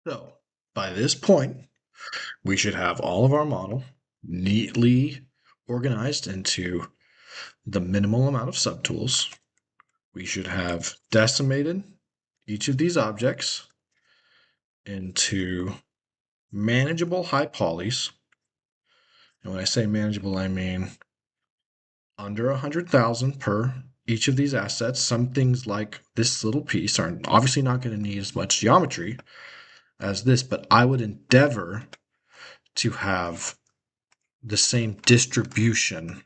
So by this point, we should have all of our model neatly organized into the minimal amount of subtools. We should have decimated each of these objects into manageable high polys. And when I say manageable, I mean under 100,000 per each of these assets. Some things like this little piece are obviously not going to need as much geometry as this, but I would endeavor to have the same distribution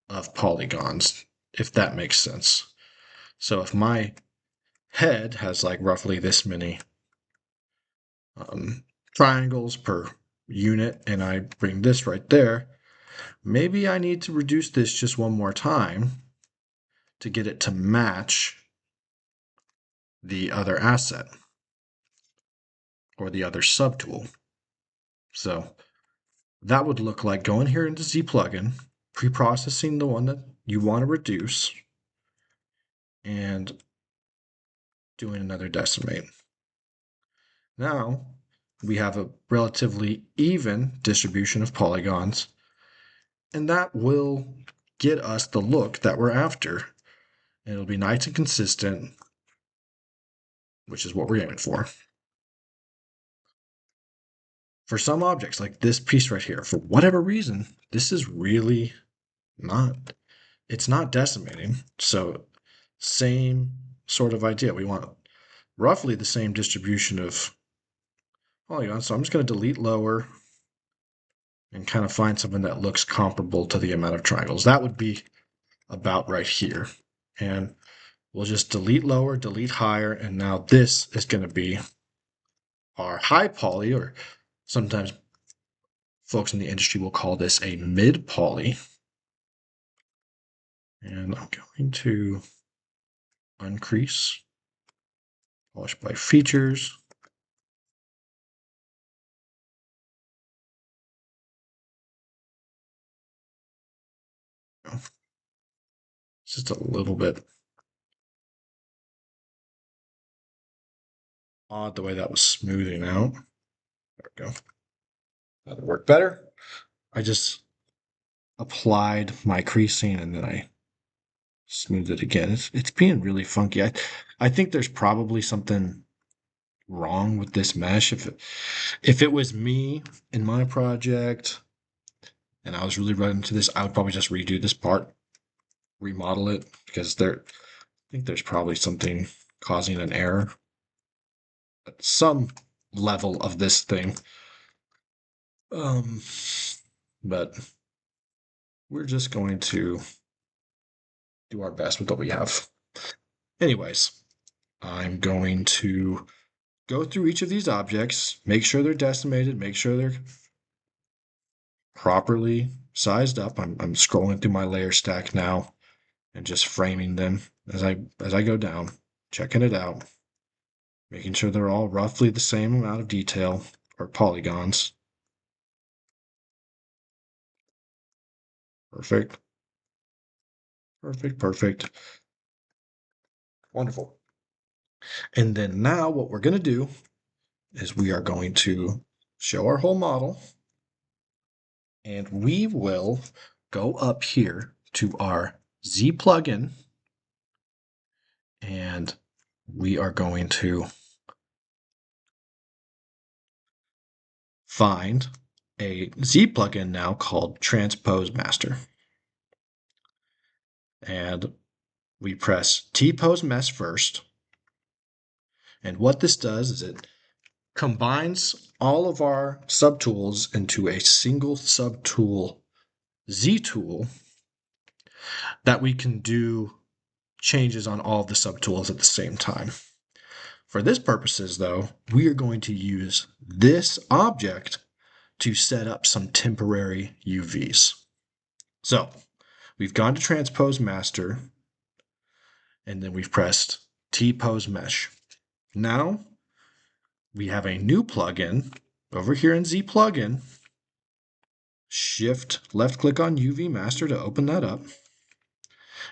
of polygons, if that makes sense. So if my head has like roughly this many triangles per unit, and I bring this right there, maybe I need to reduce this just one more time to get it to match the other asset or the other subtool. So that would look like going here into Z plugin, pre-processing the one that you want to reduce, and doing another decimate. Now we have a relatively even distribution of polygons, and that will get us the look that we're after. And it'll be nice and consistent, which is what we're aiming for. For some objects, like this piece right here, for whatever reason, this is really not, it's not decimating. So same sort of idea. We want roughly the same distribution of polygons. So I'm just going to delete lower and kind of find something that looks comparable to the amount of triangles. That would be about right here. And we'll just delete lower, delete higher, and now this is going to be our high poly, or sometimes folks in the industry will call this a mid poly. And I'm going to uncrease, polish by features. Just a little bit odd the way that was smoothing out. There we go. That'll work better. I just applied my creasing and then I smoothed it again. It's being really funky. I think there's probably something wrong with this mesh. If it was me in my project and I was really running into this, I would probably just redo this part, remodel it, because I think there's probably something causing an error at some level of this thing. But we're just going to do our best with what we have. Anyways, I'm going to go through each of these objects, make sure they're decimated, make sure they're properly sized up. I'm scrolling through my layer stack now and just framing them as I go down, checking it out, making sure they're all roughly the same amount of detail or polygons. Perfect. Perfect, perfect. Wonderful. And then now what we're going to do is we are going to show our whole model, and we will go up here to our Z plugin, and we are going to find a Z plugin now called Transpose Master. And we press T-Pose Mesh first. And what this does is it combines all of our subtools into a single subtool Z tool that we can do changes on all of the subtools at the same time. For this purposes, though, we are going to use this object to set up some temporary UVs. So we've gone to Transpose Master, and then we've pressed T-Pose Mesh. Now we have a new plugin over here in Z plugin. Shift left click on UV Master to open that up.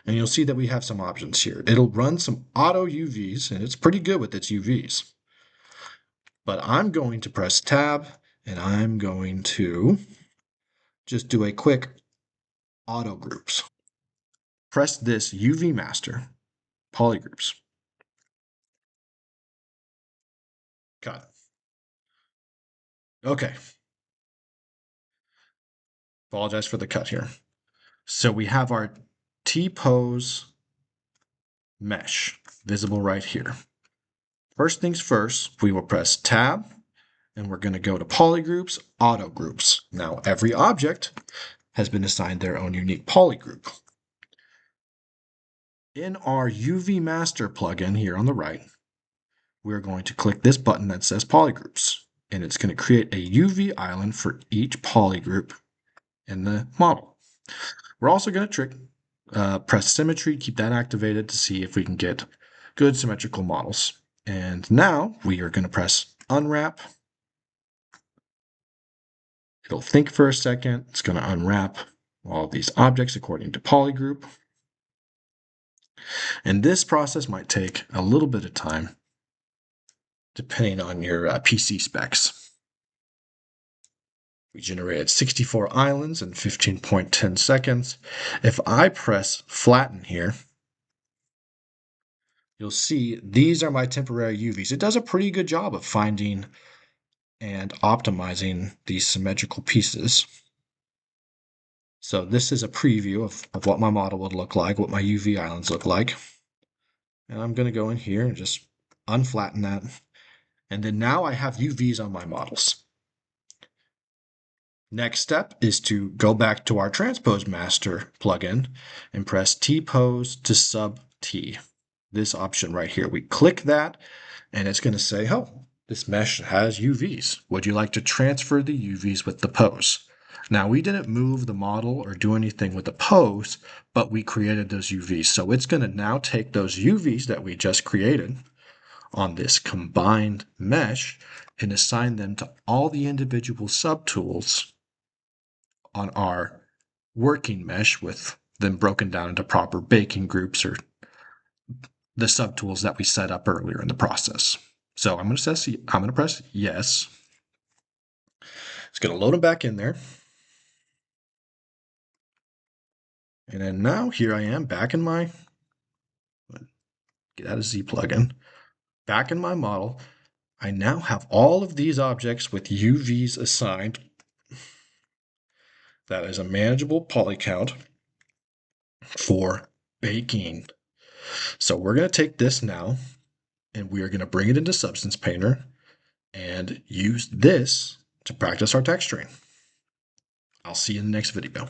And you'll see that we have some options here. It'll run some auto UVs, and it's pretty good with its UVs. but I'm going to press Tab and I'm going to just do a quick auto groups. Press this UV master, polygroups. Got it. Okay. Apologize for the cut here. So we have our T-pose mesh visible right here. First things first, we will press Tab and we're going to go to polygroups, auto groups. Now every object has been assigned their own unique polygroup. In our UV Master plugin here on the right, we're going to click this button that says polygroups, and it's going to create a UV island for each polygroup in the model. We're also going to press symmetry, keep that activated to see if we can get good symmetrical models. And now we are going to press unwrap. It'll think for a second. It's going to unwrap all of these objects according to polygroup. And this process might take a little bit of time depending on your PC specs. We generated 64 islands in 15.10 seconds. If I press flatten here, you'll see these are my temporary UVs. It does a pretty good job of finding and optimizing these symmetrical pieces. So this is a preview of what my model would look like, what my UV islands look like. And I'm going to go in here and just unflatten that. And then now I have UVs on my models. Next step is to go back to our Transpose Master plugin and press T-pose to sub T. This option right here. We click that and it's going to say, oh, this mesh has UVs. Would you like to transfer the UVs with the pose? Now, we didn't move the model or do anything with the pose, but we created those UVs. So it's going to now take those UVs that we just created on this combined mesh and assign them to all the individual subtools on our working mesh, with them broken down into proper baking groups or the subtools that we set up earlier in the process. So I'm going to press yes. It's going to load them back in there. And then now here I am back in my, get out of Z plugin, back in my model. I now have all of these objects with UVs assigned. That is a manageable poly count for baking. So we're going to take this now and we are going to bring it into Substance Painter and use this to practice our texturing. I'll see you in the next video.